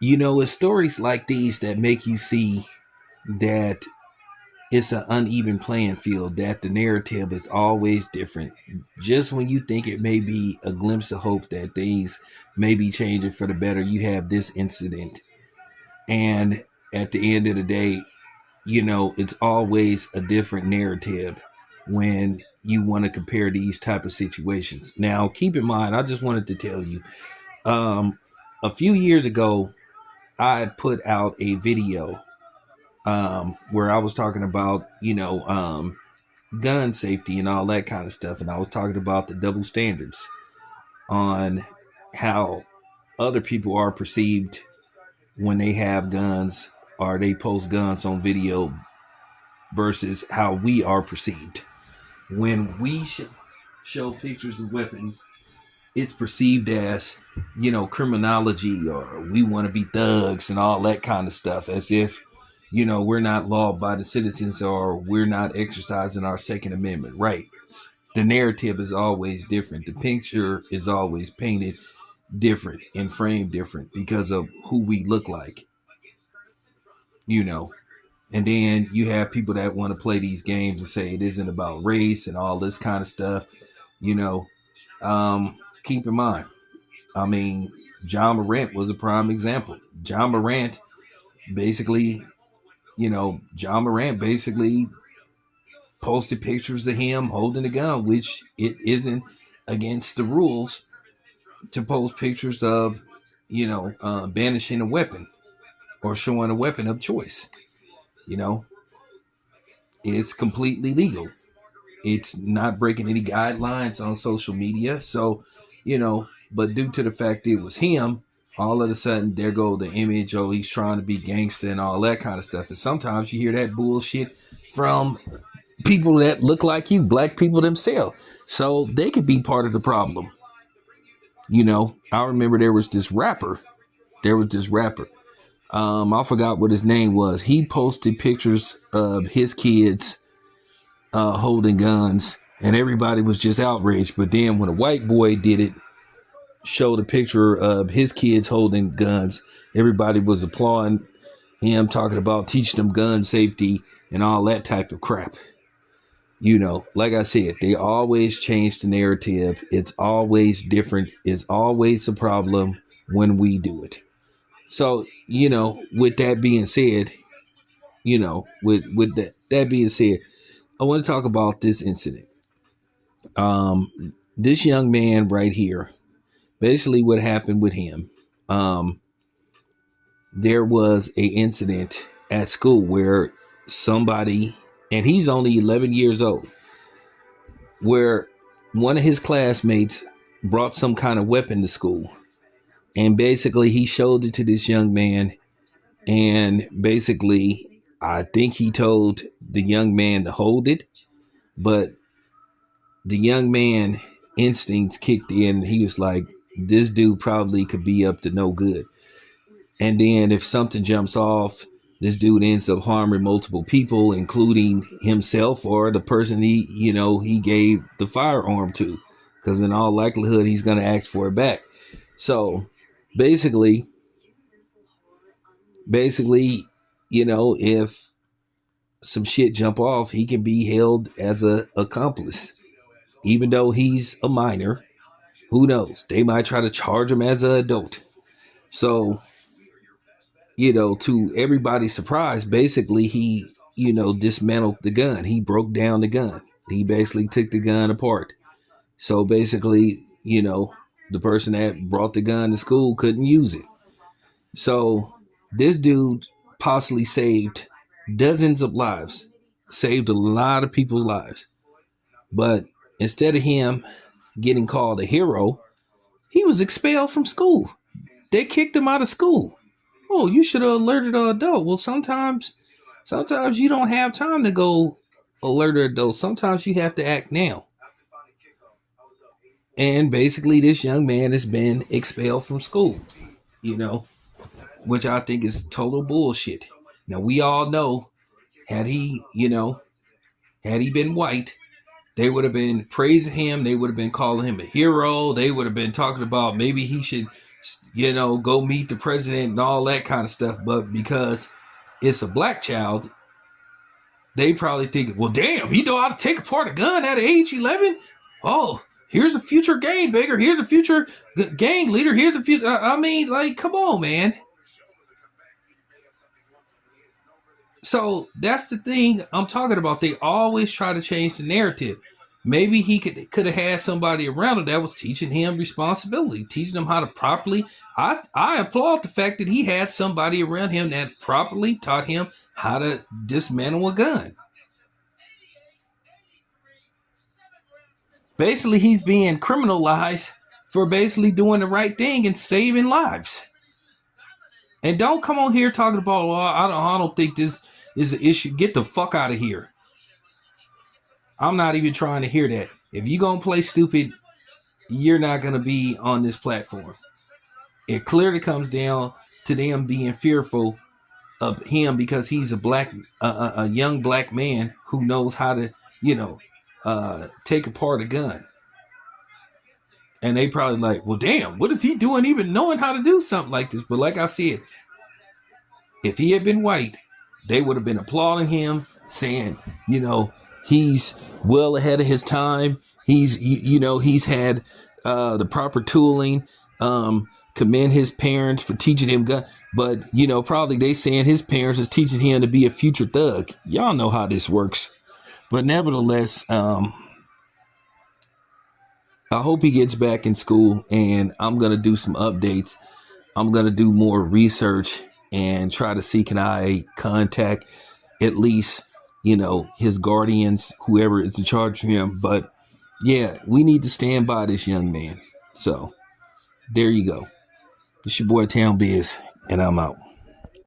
It's stories like these that make you see that it's an uneven playing field, that the narrative is always different. Just when you think it may be a glimpse of hope that things may be changing for the better, you have this incident. And at the end of the day, it's always a different narrative when you want to compare these type of situations. Now, keep in mind, I just wanted to tell you, um, a few years ago, I put out a video where I was talking about, gun safety and all that kind of stuff. And I was talking about the double standards on how other people are perceived when they have guns or they post guns on video versus how we are perceived. When we show pictures of weapons, it's perceived as, criminology, or we want to be thugs and all that kind of stuff, as if, we're not law abiding citizens or we're not exercising our Second Amendment rights. The narrative is always different. The picture is always painted different and framed different because of who we look like, you know. And then you have people that want to play these games and say it isn't about race and all this kind of stuff, you know. Keep in mind, I mean, John Morant was a prime example. Basically, John Morant basically posted pictures of him holding a gun, which it isn't against the rules to post pictures of, banishing a weapon or showing a weapon of choice. You know, it's completely legal. It's not breaking any guidelines on social media. So, but due to the fact it was him, all of a sudden there go the image, oh, he's trying to be gangster and all that kind of stuff. And sometimes you hear that bullshit from people that look like you, black people themselves. So they could be part of the problem. I remember There was this rapper. I forgot what his name was. He posted pictures of his kids holding guns, and everybody was just outraged. But then when a white boy did it, showed a picture of his kids holding guns, everybody was applauding him, talking about teaching them gun safety and all that type of crap. Like I said, they always change the narrative. It's always different. It's always a problem when we do it. So, with that being said, with that being said, I want to talk about this incident. This young man right here, basically what happened with him. Um, there was a incident at school where somebody, and he's only 11 years old, where one of his classmates brought some kind of weapon to school, and basically he showed it to this young man, and basically I think he told the young man to hold it, but the young man instincts kicked in, and he was like, this dude probably could be up to no good. And then if something jumps off, this dude ends up harming multiple people, including himself or the person he gave the firearm to, because in all likelihood he's going to ask for it back. So basically, if some shit jump off, he can be held as a accomplice, even though he's a minor. Who knows? They might try to charge him as an adult. So, to everybody's surprise, basically he, dismantled the gun. He broke down the gun. He basically took the gun apart. So basically, the person that brought the gun to school couldn't use it. So this dude possibly saved dozens of lives, saved a lot of people's lives. But instead of him getting called a hero, he was expelled from school. They kicked him out of school. Oh, you should have alerted an adult. Well, sometimes you don't have time to go alert an adult. Sometimes you have to act now. And basically, this young man has been expelled from school, you know, which I think is total bullshit. Now, we all know, had he, had he been white, they would have been praising him. They would have been calling him a hero. They would have been talking about maybe he should go meet the president and all that kind of stuff. But because it's a black child, they probably think, well, damn, he know how to take apart a gun at age 11. Oh, here's a future gang banger. Here's a future gang leader. Here's a future. I mean, like, come on, man. So that's the thing I'm talking about. They always try to change the narrative. Maybe he could have had somebody around him that was teaching him responsibility, teaching him how to properly. I applaud the fact that he had somebody around him that properly taught him how to dismantle a gun. Basically, he's being criminalized for basically doing the right thing and saving lives. And don't come on here talking about, well, I don't think this is an issue. Get the fuck out of here. I'm not even trying to hear that. If you're going to play stupid, you're not going to be on this platform. It clearly comes down to them being fearful of him because he's a young black man who knows how to, take apart a gun. And they probably like, well, damn, what is he doing even knowing how to do something like this? But like I said, if he had been white, they would have been applauding him, saying, he's well ahead of his time. He's had the proper tooling. Commend his parents for teaching him gun. But, probably they saying his parents is teaching him to be a future thug. Y'all know how this works. But nevertheless, I hope he gets back in school, and I'm going to do some updates. I'm going to do more research and try to see, can I contact at least, his guardians, whoever is in charge of him. But yeah, we need to stand by this young man. So there you go. It's your boy Town Biz, and I'm out.